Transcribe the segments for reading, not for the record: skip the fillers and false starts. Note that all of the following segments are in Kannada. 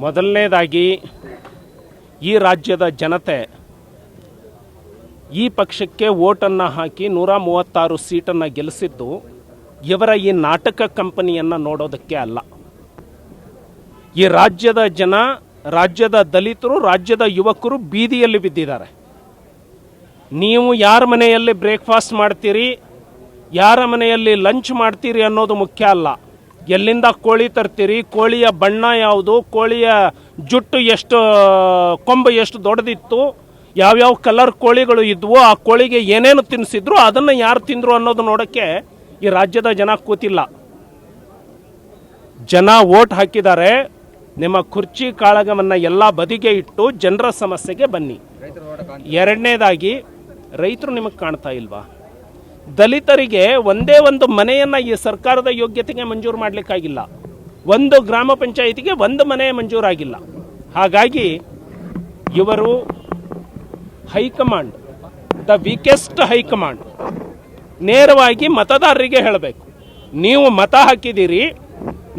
ಮೊದಲನೇದಾಗಿ ಈ ರಾಜ್ಯದ ಜನತೆ ಈ ಪಕ್ಷಕ್ಕೆ ವೋಟನ್ನು ಹಾಕಿ 136 ಸೀಟನ್ನು ಗೆಲ್ಲಿಸಿದ್ದು ಇವರ ಈ ನಾಟಕ ಕಂಪನಿಯನ್ನು ನೋಡೋದಕ್ಕೆ ಅಲ್ಲ. ಈ ರಾಜ್ಯದ ಜನ, ರಾಜ್ಯದ ದಲಿತರು, ರಾಜ್ಯದ ಯುವಕರು ಬೀದಿಯಲ್ಲಿ ಬಿದ್ದಿದ್ದಾರೆ. ನೀವು ಯಾರ ಮನೆಯಲ್ಲಿ ಬ್ರೇಕ್ಫಾಸ್ಟ್ ಮಾಡ್ತೀರಿ, ಯಾರ ಮನೆಯಲ್ಲಿ ಲಂಚ್ ಮಾಡ್ತೀರಿ ಅನ್ನೋದು ಮುಖ್ಯ ಅಲ್ಲ. ಎಲ್ಲಿಂದ ಕೋಳಿ ತರ್ತೀರಿ, ಕೋಳಿಯ ಬಣ್ಣ ಯಾವುದು, ಕೋಳಿಯ ಜುಟ್ಟು ಎಷ್ಟು, ಕೊಂಬು ಎಷ್ಟು ದೊಡ್ಡದಿತ್ತು, ಯಾವ್ಯಾವ ಕಲರ್ ಕೋಳಿಗಳು ಇದ್ವು, ಆ ಕೋಳಿಗೆ ಏನೇನು ತಿನ್ನಿಸಿದ್ರು, ಅದನ್ನು ಯಾರು ತಿಂದರು ಅನ್ನೋದು ನೋಡೋಕ್ಕೆ ಈ ರಾಜ್ಯದ ಜನ ಕೂತಿಲ್ಲ. ಜನ ವೋಟ್ ಹಾಕಿದ್ದಾರೆ. ನಿಮ್ಮ ಕುರ್ಚಿ ಕಾಳಗವನ್ನು ಎಲ್ಲ ಬದಿಗೆ ಇಟ್ಟು ಜನರ ಸಮಸ್ಯೆಗೆ ಬನ್ನಿ. ಎರಡನೇದಾಗಿ, ರೈತರು ನಿಮಗೆ ಕಾಣ್ತಾ ಇಲ್ವಾ? ದಲಿತರಿಗೆ ಒಂದೇ ಒಂದು ಮನೆಯನ್ನು ಈ ಸರ್ಕಾರದ ಯೋಗ್ಯತೆಗೆ ಮಂಜೂರು ಮಾಡಲಿಕ್ಕಾಗಿಲ್ಲ. ಒಂದು ಗ್ರಾಮ ಪಂಚಾಯಿತಿಗೆ ಒಂದು ಮನೆ ಮಂಜೂರಾಗಿಲ್ಲ. ಹಾಗಾಗಿ ಇವರು ಹೈಕಮಾಂಡ್, ದ ವೀಕೆಸ್ಟ್ ಹೈಕಮಾಂಡ್, ನೇರವಾಗಿ ಮತದಾರರಿಗೆ ಹೇಳಬೇಕು, ನೀವು ಮತ ಹಾಕಿದ್ದೀರಿ,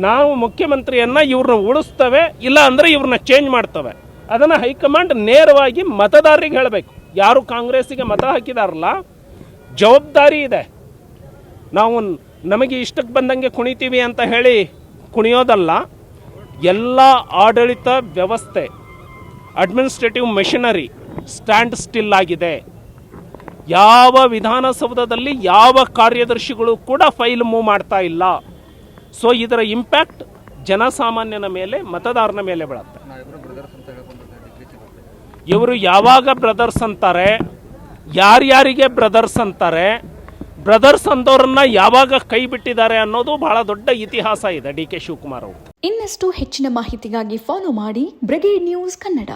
ನಾವು ಮುಖ್ಯಮಂತ್ರಿಯನ್ನು ಇವ್ರನ್ನ ಉಳಿಸ್ತೇವೆ, ಇಲ್ಲ ಅಂದರೆ ಇವ್ರನ್ನ ಚೇಂಜ್ ಮಾಡ್ತವೆ. ಅದನ್ನು ಹೈಕಮಾಂಡ್ ನೇರವಾಗಿ ಮತದಾರರಿಗೆ ಹೇಳಬೇಕು. ಯಾರು ಕಾಂಗ್ರೆಸ್ಸಿಗೆ ಮತ ಹಾಕಿದಾರಲ್ಲ, ಜವಾಬ್ದಾರಿ ಇದೆ. ನಾವು ನಮಗೆ ಇಷ್ಟಕ್ಕೆ ಬಂದಂಗೆ ಕುಣಿತೀವಿ ಅಂತ ಹೇಳಿ ಕುಣಿಯೋದಲ್ಲ. ಎಲ್ಲ ಆಡಳಿತ ವ್ಯವಸ್ಥೆ, ಅಡ್ಮಿನಿಸ್ಟ್ರೇಟಿವ್ ಮೆಷಿನರಿ ಸ್ಟ್ಯಾಂಡ್ ಸ್ಟಿಲ್ ಆಗಿದೆ. ಯಾವ ವಿಧಾನಸೌಧದಲ್ಲಿ ಯಾವ ಕಾರ್ಯದರ್ಶಿಗಳು ಕೂಡ ಫೈಲ್ ಮೂವ್ ಮಾಡ್ತಾ ಇಲ್ಲ. ಸೊ ಇದರ ಇಂಪ್ಯಾಕ್ಟ್ ಜನಸಾಮಾನ್ಯನ ಮೇಲೆ, ಮತದಾರನ ಮೇಲೆ ಬೀಳುತ್ತೆ. ಇವರು ಯಾವಾಗ ಬ್ರದರ್ಸ್ ಅಂತಾರೆ, ಯಾರ್ಯಾರಿಗೆ ಬ್ರದರ್ಸ್ ಅಂತಾರೆ, ಬ್ರದರ್ಸ್ ಅಂದವ್ರನ್ನ ಯಾವಾಗ ಕೈ ಬಿಟ್ಟಿದ್ದಾರೆ ಅನ್ನೋದು ಬಹಳ ದೊಡ್ಡ ಇತಿಹಾಸ ಇದೆ ಡಿ ಕೆ ಶಿವಕುಮಾರ್ ಅವರು. ಇನ್ನಷ್ಟು ಹೆಚ್ಚಿನ ಮಾಹಿತಿಗಾಗಿ ಫಾಲೋ ಮಾಡಿ ಬ್ರಿಗೇಡ್ ನ್ಯೂಸ್ ಕನ್ನಡ.